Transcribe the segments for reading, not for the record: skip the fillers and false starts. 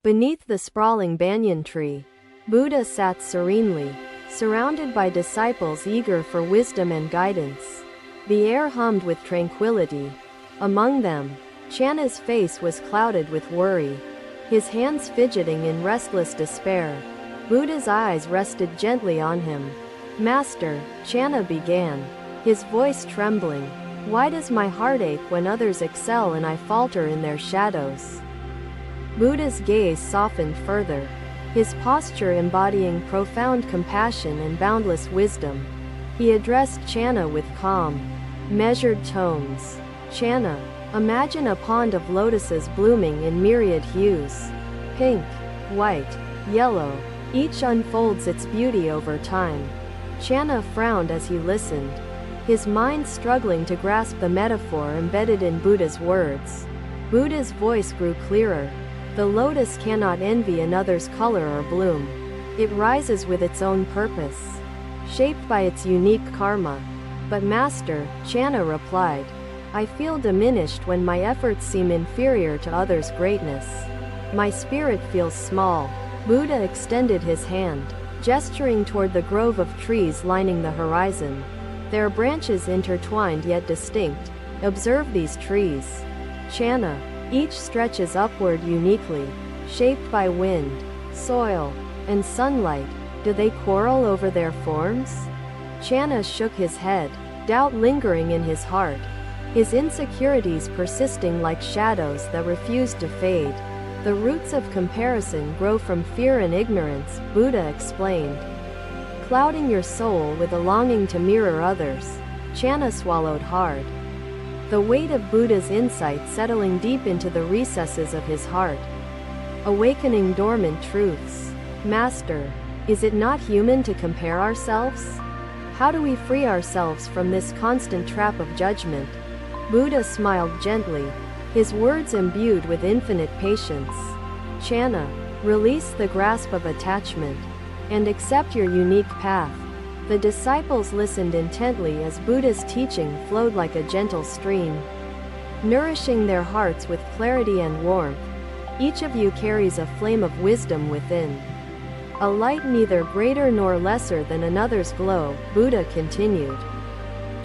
Beneath the sprawling banyan tree, Buddha sat serenely, surrounded by disciples eager for wisdom and guidance. The air hummed with tranquility. Among them, Channa's face was clouded with worry, his hands fidgeting in restless despair. Buddha's eyes rested gently on him. "Master," Channa began, his voice trembling, "why does my heart ache when others excel and I falter in their shadows?" Buddha's gaze softened further, his posture embodying profound compassion and boundless wisdom. He addressed Channa with calm, measured tones. "Channa, imagine a pond of lotuses blooming in myriad hues. Pink, white, yellow, each unfolds its beauty over time." Channa frowned as he listened, his mind struggling to grasp the metaphor embedded in Buddha's words. Buddha's voice grew clearer. "The lotus cannot envy another's color or bloom. It rises with its own purpose, shaped by its unique karma." "But Master," Channa replied, "I feel diminished when my efforts seem inferior to others' greatness. My spirit feels small." Buddha extended his hand, gesturing toward the grove of trees lining the horizon. Their branches intertwined yet distinct. "Observe these trees, Channa. Each stretches upward uniquely, shaped by wind, soil, and sunlight. Do they quarrel over their forms?" Channa shook his head, doubt lingering in his heart, his insecurities persisting like shadows that refused to fade. "The roots of comparison grow from fear and ignorance," Buddha explained, "clouding your soul with a longing to mirror others." Channa swallowed hard, the weight of Buddha's insight settling deep into the recesses of his heart, awakening dormant truths. "Master, is it not human to compare ourselves? How do we free ourselves from this constant trap of judgment?" Buddha smiled gently, his words imbued with infinite patience. "Channa, release the grasp of attachment, and accept your unique path." The disciples listened intently as Buddha's teaching flowed like a gentle stream, nourishing their hearts with clarity and warmth. "Each of you carries a flame of wisdom within, a light neither greater nor lesser than another's glow," Buddha continued.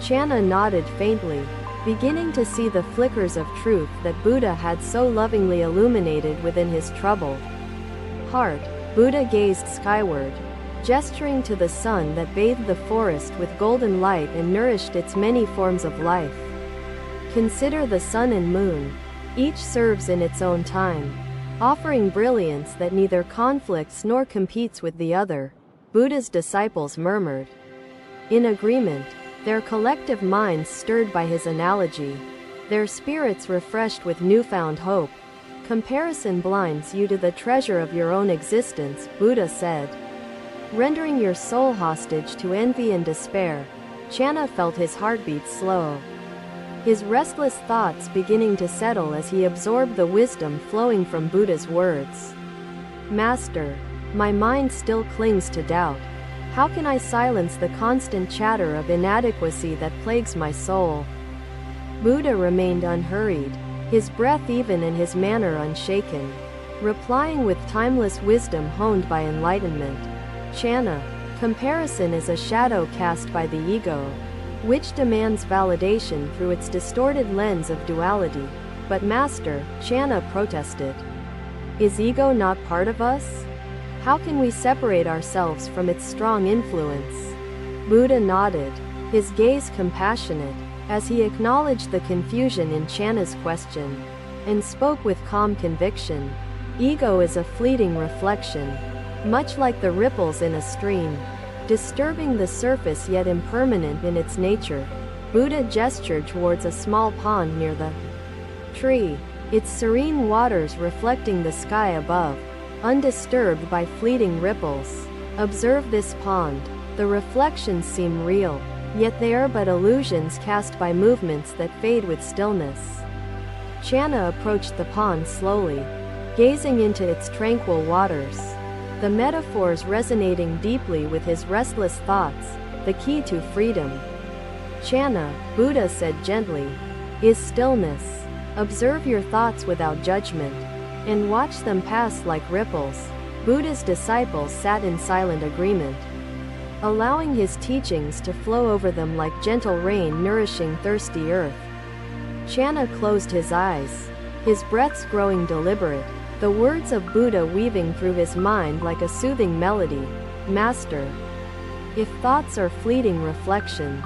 Channa nodded faintly, beginning to see the flickers of truth that Buddha had so lovingly illuminated within his troubled heart. Buddha gazed skyward, gesturing to the sun that bathed the forest with golden light and nourished its many forms of life. "Consider the sun and moon. Each serves in its own time, offering brilliance that neither conflicts nor competes with the other." Buddha's disciples murmured in agreement, their collective minds stirred by his analogy, their spirits refreshed with newfound hope. "Comparison blinds you to the treasure of your own existence," Buddha said, rendering your soul hostage to envy and despair. Channa felt his heartbeat slow, his restless thoughts beginning to settle as he absorbed the wisdom flowing from Buddha's words. "Master, my mind still clings to doubt. How can I silence the constant chatter of inadequacy that plagues my soul?" Buddha remained unhurried, his breath even and his manner unshaken, replying with timeless wisdom honed by enlightenment. "Channa, comparison is a shadow cast by the ego, which demands validation through its distorted lens of duality." "But Master," Channa protested, "is ego not part of us? How can we separate ourselves from its strong influence?" Buddha nodded, his gaze compassionate, as he acknowledged the confusion in Channa's question, and spoke with calm conviction. "Ego is a fleeting reflection, much like the ripples in a stream, disturbing the surface yet impermanent in its nature." Buddha gestured towards a small pond near the tree, its serene waters reflecting the sky above, undisturbed by fleeting ripples. "Observe this pond. The reflections seem real, yet they are but illusions cast by movements that fade with stillness." Channa approached the pond slowly, gazing into its tranquil waters, the metaphors resonating deeply with his restless thoughts. "The key to freedom, Channa," Buddha said gently, "is stillness. Observe your thoughts without judgment, and watched them pass like ripples. Buddha's disciples sat in silent agreement, allowing his teachings to flow over them like gentle rain nourishing thirsty earth. Channa closed his eyes, his breaths growing deliberate, the words of Buddha weaving through his mind like a soothing melody. Master, if thoughts are fleeting reflections,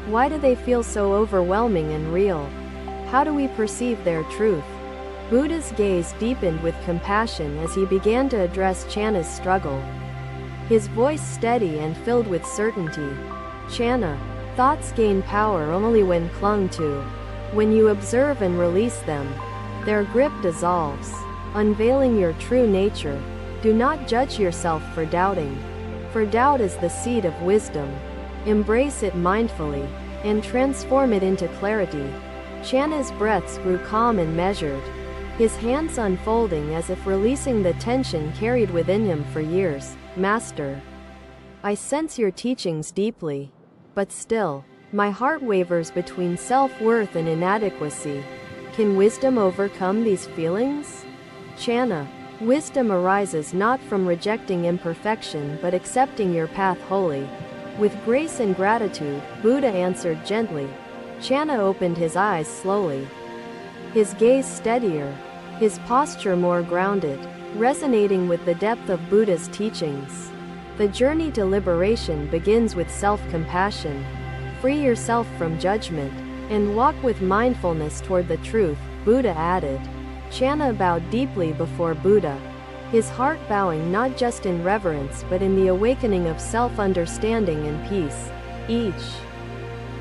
why do they feel so overwhelming and real? How do we perceive their truth? Buddha's gaze deepened with compassion as he began to address Channa's struggle, his voice steady and filled with certainty. Channa, thoughts gain power only when clung to. When you observe and release them, their grip dissolves, unveiling your true nature. Do not judge yourself for doubting, for doubt is the seed of wisdom. Embrace it mindfully, and transform it into clarity. Channa's breaths grew calm and measured, his hands unfolding as if releasing the tension carried within him for years. Master, I sense your teachings deeply, but still, my heart wavers between self-worth and inadequacy. Can wisdom overcome these feelings? Channa, wisdom arises not from rejecting imperfection but accepting your path wholly. With grace and gratitude, Buddha answered gently. Channa opened his eyes slowly, his gaze steadier, his posture more grounded, resonating with the depth of Buddha's teachings. The journey to liberation begins with self-compassion. Free yourself from judgment, and walk with mindfulness toward the truth, Buddha added. Channa bowed deeply before Buddha, his heart bowing not just in reverence but in the awakening of self-understanding and peace. Each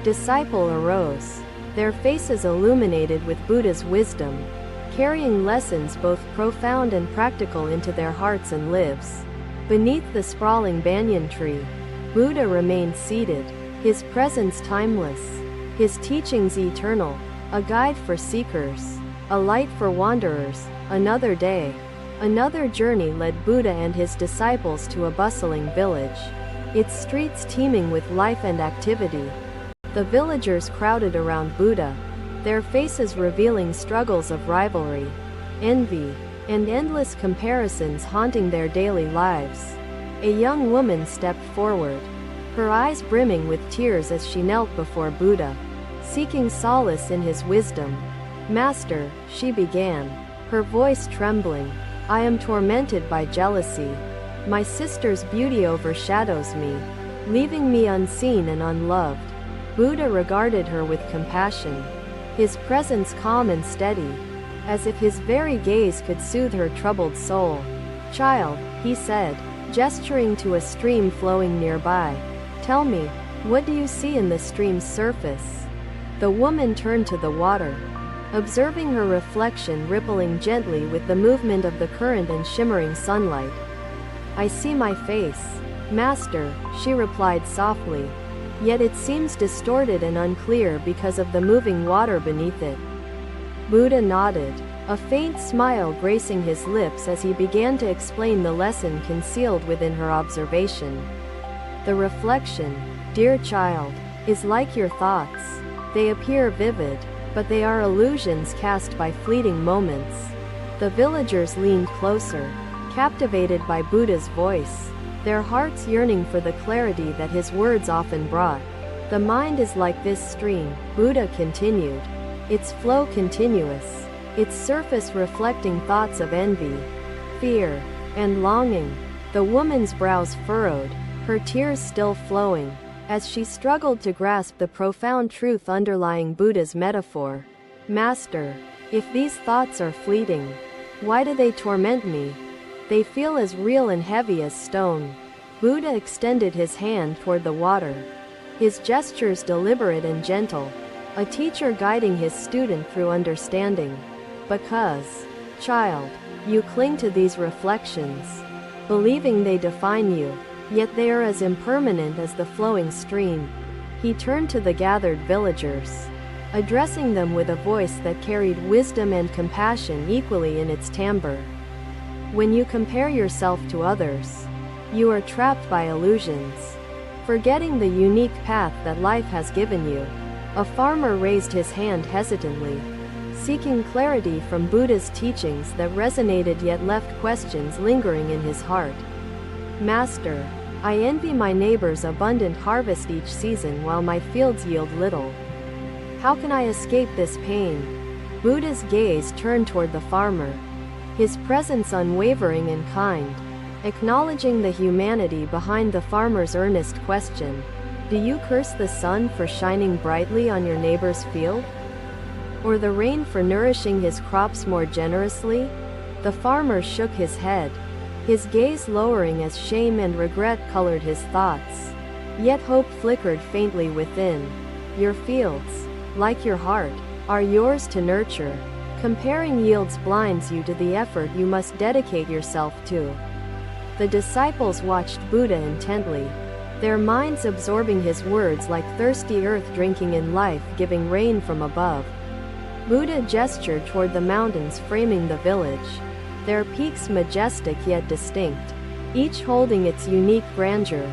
disciple arose, their faces illuminated with Buddha's wisdom, carrying lessons both profound and practical into their hearts and lives. Beneath the sprawling banyan tree, Buddha remained seated, his presence timeless, his teachings eternal, a guide for seekers, a light for wanderers. Another day, another journey led Buddha and his disciples to a bustling village, its streets teeming with life and activity. The villagers crowded around Buddha, their faces revealing struggles of rivalry, envy, and endless comparisons haunting their daily lives. A young woman stepped forward, her eyes brimming with tears as she knelt before Buddha, seeking solace in his wisdom. Master, she began, her voice trembling, I am tormented by jealousy. My sister's beauty overshadows me, leaving me unseen and unloved. Buddha regarded her with compassion, his presence calm and steady, as if his very gaze could soothe her troubled soul. Child, he said, gesturing to a stream flowing nearby, tell me, what do you see in the stream's surface? The woman turned to the water, observing her reflection rippling gently with the movement of the current and shimmering sunlight. I see my face, Master, she replied softly, yet it seems distorted and unclear because of the moving water beneath it. Buddha nodded, a faint smile gracing his lips as he began to explain the lesson concealed within her observation. The reflection, dear child, is like your thoughts. They appear vivid, but they are illusions cast by fleeting moments. The villagers leaned closer, captivated by Buddha's voice, their hearts yearning for the clarity that his words often brought. The mind is like this stream, Buddha continued, its flow continuous, its surface reflecting thoughts of envy, fear, and longing. The woman's brows furrowed, her tears still flowing, as she struggled to grasp the profound truth underlying Buddha's metaphor. Master, if these thoughts are fleeting, why do they torment me? They feel as real and heavy as stone. Buddha extended his hand toward the water, his gestures deliberate and gentle, a teacher guiding his student through understanding. Because, child, you cling to these reflections, believing they define you, yet they are as impermanent as the flowing stream. He turned to the gathered villagers, addressing them with a voice that carried wisdom and compassion equally in its timbre. When you compare yourself to others, you are trapped by illusions, forgetting the unique path that life has given you. A farmer raised his hand hesitantly, seeking clarity from Buddha's teachings that resonated yet left questions lingering in his heart. Master, I envy my neighbor's abundant harvest each season while my fields yield little. How can I escape this pain? Buddha's gaze turned toward the farmer, his presence unwavering and kind, acknowledging the humanity behind the farmer's earnest question. Do you curse the sun for shining brightly on your neighbor's field? Or the rain for nourishing his crops more generously? The farmer shook his head, his gaze lowering as shame and regret colored his thoughts. Yet hope flickered faintly within. Your fields, like your heart, are yours to nurture. Comparing yields blinds you to the effort you must dedicate yourself to. The disciples watched Buddha intently, their minds absorbing his words like thirsty earth drinking in life-giving rain from above. Buddha gestured toward the mountains framing the village, their peaks majestic yet distinct, each holding its unique grandeur.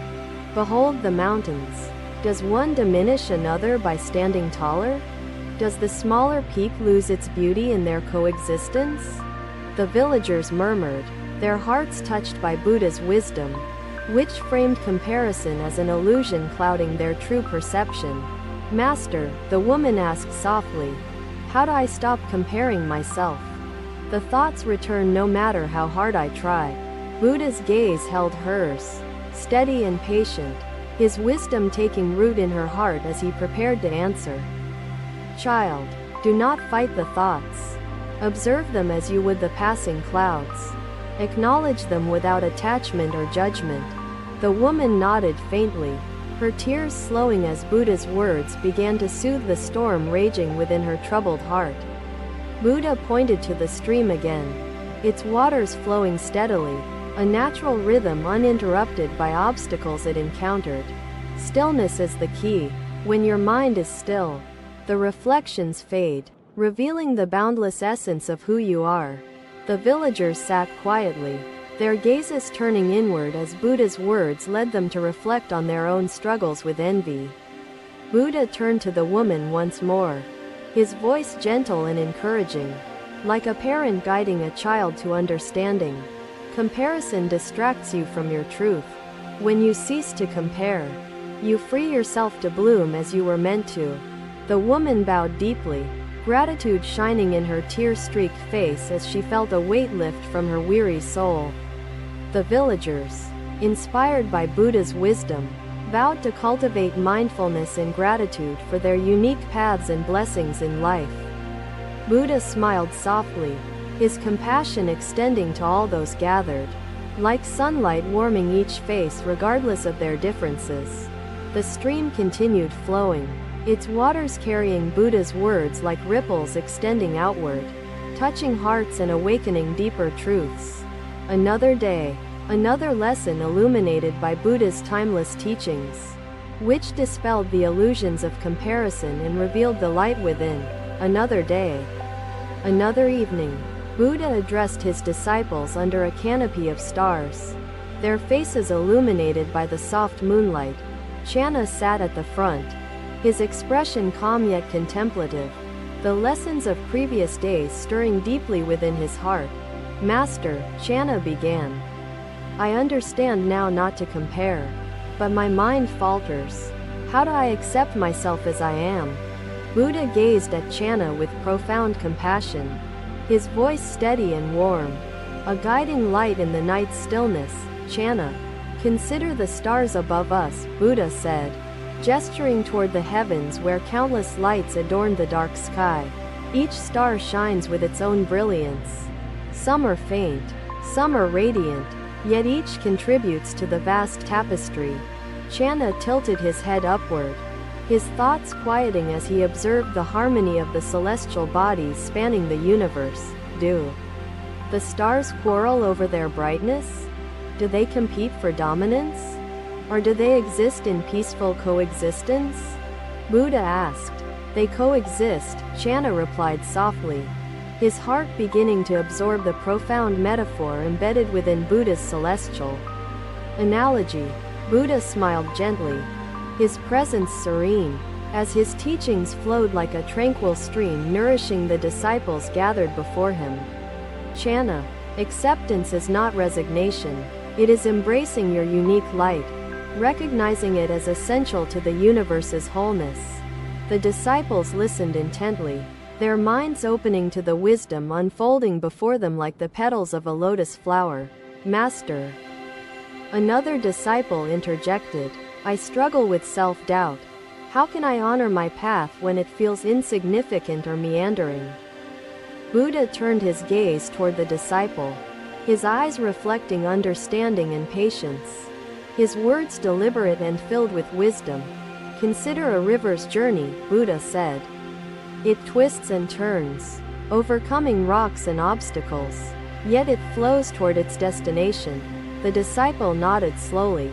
Behold the mountains. Does one diminish another by standing taller? Does the smaller peak lose its beauty in their coexistence? The villagers murmured, their hearts touched by Buddha's wisdom, which framed comparison as an illusion clouding their true perception. Master, the woman asked softly, how do I stop comparing myself? The thoughts return no matter how hard I try. Buddha's gaze held hers, steady and patient, his wisdom taking root in her heart as he prepared to answer. Child, do not fight the thoughts. Observe them as you would the passing clouds. Acknowledge them without attachment or judgment. The woman nodded faintly, her tears slowing as Buddha's words began to soothe the storm raging within her troubled heart. Buddha pointed to the stream again, its waters flowing steadily, a natural rhythm uninterrupted by obstacles it encountered. Stillness is the key. When your mind is still, the reflections fade, revealing the boundless essence of who you are. The villagers sat quietly, their gazes turning inward as Buddha's words led them to reflect on their own struggles with envy. Buddha turned to the woman once more, his voice gentle and encouraging, like a parent guiding a child to understanding. Comparison distracts you from your truth. When you cease to compare, you free yourself to bloom as you were meant to. The woman bowed deeply, gratitude shining in her tear-streaked face as she felt a weight lift from her weary soul. The villagers, inspired by Buddha's wisdom, vowed to cultivate mindfulness and gratitude for their unique paths and blessings in life. Buddha smiled softly, his compassion extending to all those gathered, like sunlight warming each face regardless of their differences. The stream continued flowing, its waters carrying Buddha's words like ripples extending outward, touching hearts and awakening deeper truths. Another day, another lesson illuminated by Buddha's timeless teachings, which dispelled the illusions of comparison and revealed the light within. Another day, another evening, Buddha addressed his disciples under a canopy of stars, their faces illuminated by the soft moonlight. Channa sat at the front, his expression calm yet contemplative, the lessons of previous days stirring deeply within his heart. Master, Channa began, I understand now not to compare, but my mind falters. How do I accept myself as I am? Buddha gazed at Channa with profound compassion, his voice steady and warm, a guiding light in the night's stillness. Channa, consider the stars above us, Buddha said, gesturing toward the heavens where countless lights adorned the dark sky. Each star shines with its own brilliance. Some are faint, some are radiant, yet each contributes to the vast tapestry. Channa tilted his head upward, his thoughts quieting as he observed the harmony of the celestial bodies spanning the universe. Do the stars quarrel over their brightness? Do they compete for dominance? Or do they exist in peaceful coexistence? Buddha asked. They coexist, Channa replied softly, his heart beginning to absorb the profound metaphor embedded within Buddha's celestial analogy. Buddha smiled gently, his presence serene, as his teachings flowed like a tranquil stream nourishing the disciples gathered before him. Channa. Acceptance is not resignation. It is embracing your unique light, recognizing it as essential to the universe's wholeness. The disciples listened intently, their minds opening to the wisdom unfolding before them like the petals of a lotus flower. Master. Another disciple interjected, I struggle with self-doubt. How can I honor my path when it feels insignificant or meandering? Buddha turned his gaze toward the disciple, his eyes reflecting understanding and patience. His words deliberate and filled with wisdom. Consider a river's journey, Buddha said. It twists and turns, overcoming rocks and obstacles, yet it flows toward its destination. The disciple nodded slowly,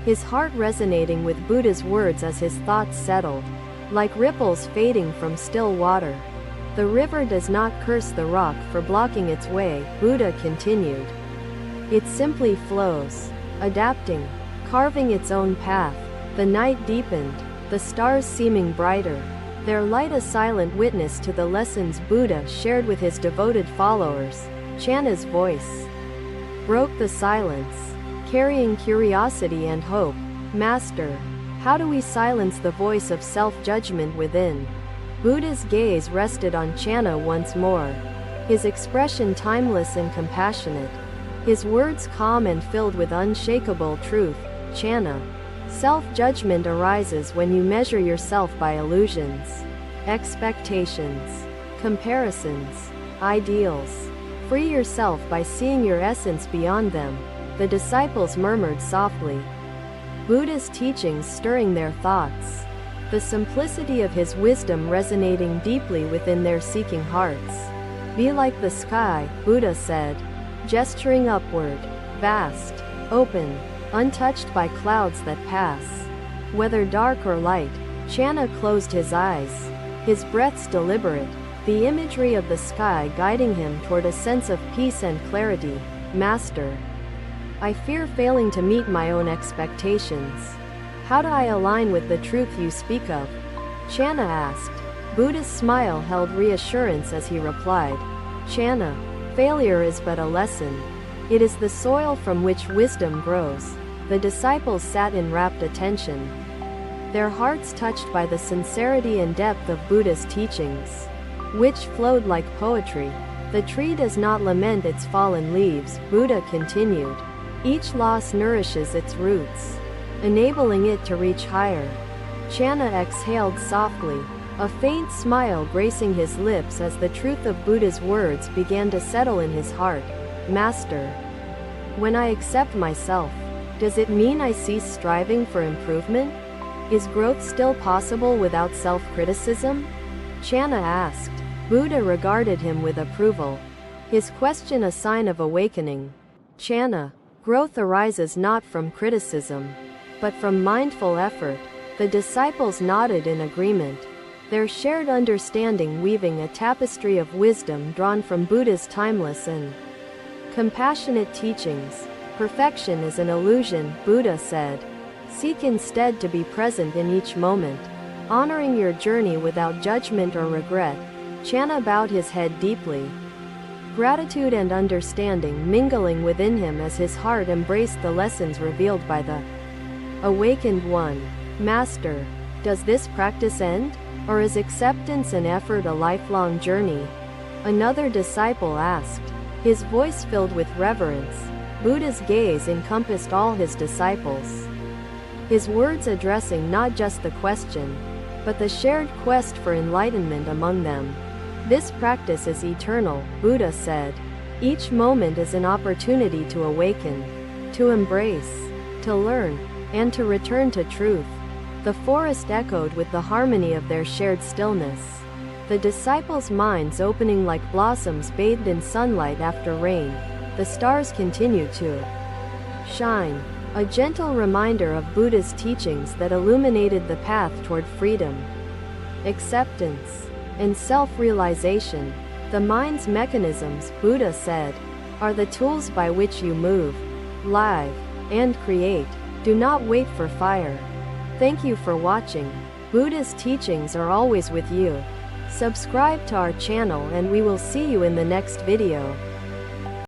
his heart resonating with Buddha's words as his thoughts settled, like ripples fading from still water. The river does not curse the rock for blocking its way, Buddha continued. It simply flows, adapting, carving its own path. The night deepened, the stars seeming brighter, their light a silent witness to the lessons Buddha shared with his devoted followers. Channa's voice broke the silence, carrying curiosity and hope. Master, how do we silence the voice of self-judgment within? Buddha's gaze rested on Channa once more, his expression timeless and compassionate, his words calm and filled with unshakable truth. Channa, self-judgment arises when you measure yourself by illusions, expectations, comparisons, ideals. Free yourself by seeing your essence beyond them, the disciples murmured softly, Buddha's teachings stirring their thoughts, the simplicity of his wisdom resonating deeply within their seeking hearts. Be like the sky, Buddha said, gesturing upward, vast, open, untouched by clouds that pass. Whether dark or light, Channa closed his eyes, his breaths deliberate, the imagery of the sky guiding him toward a sense of peace and clarity. Master, I fear failing to meet my own expectations. How do I align with the truth you speak of? Channa asked. Buddha's smile held reassurance as he replied, Channa, failure is but a lesson. It is the soil from which wisdom grows. The disciples sat in rapt attention, their hearts touched by the sincerity and depth of Buddha's teachings, which flowed like poetry. The tree does not lament its fallen leaves, Buddha continued. Each loss nourishes its roots, enabling it to reach higher. Channa exhaled softly, a faint smile gracing his lips as the truth of Buddha's words began to settle in his heart. Master, when I accept myself, does it mean I cease striving for improvement? Is growth still possible without self-criticism? Channa asked. Buddha regarded him with approval, his question a sign of awakening. Channa, growth arises not from criticism, but from mindful effort. The disciples nodded in agreement, their shared understanding weaving a tapestry of wisdom drawn from Buddha's timeless and compassionate teachings. Perfection is an illusion, Buddha said. Seek instead to be present in each moment, honoring your journey without judgment or regret. Channa bowed his head deeply, gratitude and understanding mingling within him as his heart embraced the lessons revealed by the awakened one. Master, does this practice end, or is acceptance and effort a lifelong journey? Another disciple asked, his voice filled with reverence. Buddha's gaze encompassed all his disciples, his words addressing not just the question, but the shared quest for enlightenment among them. This practice is eternal, Buddha said. Each moment is an opportunity to awaken, to embrace, to learn, and to return to truth. The forest echoed with the harmony of their shared stillness, the disciples' minds opening like blossoms bathed in sunlight after rain. The stars continued to shine, a gentle reminder of Buddha's teachings that illuminated the path toward freedom, acceptance, and self-realization. The mind's mechanisms, Buddha said, are the tools by which you move, live, and create. Do not wait for fire. Thank you for watching. Buddha's teachings are always with you. Subscribe to our channel and we will see you in the next video.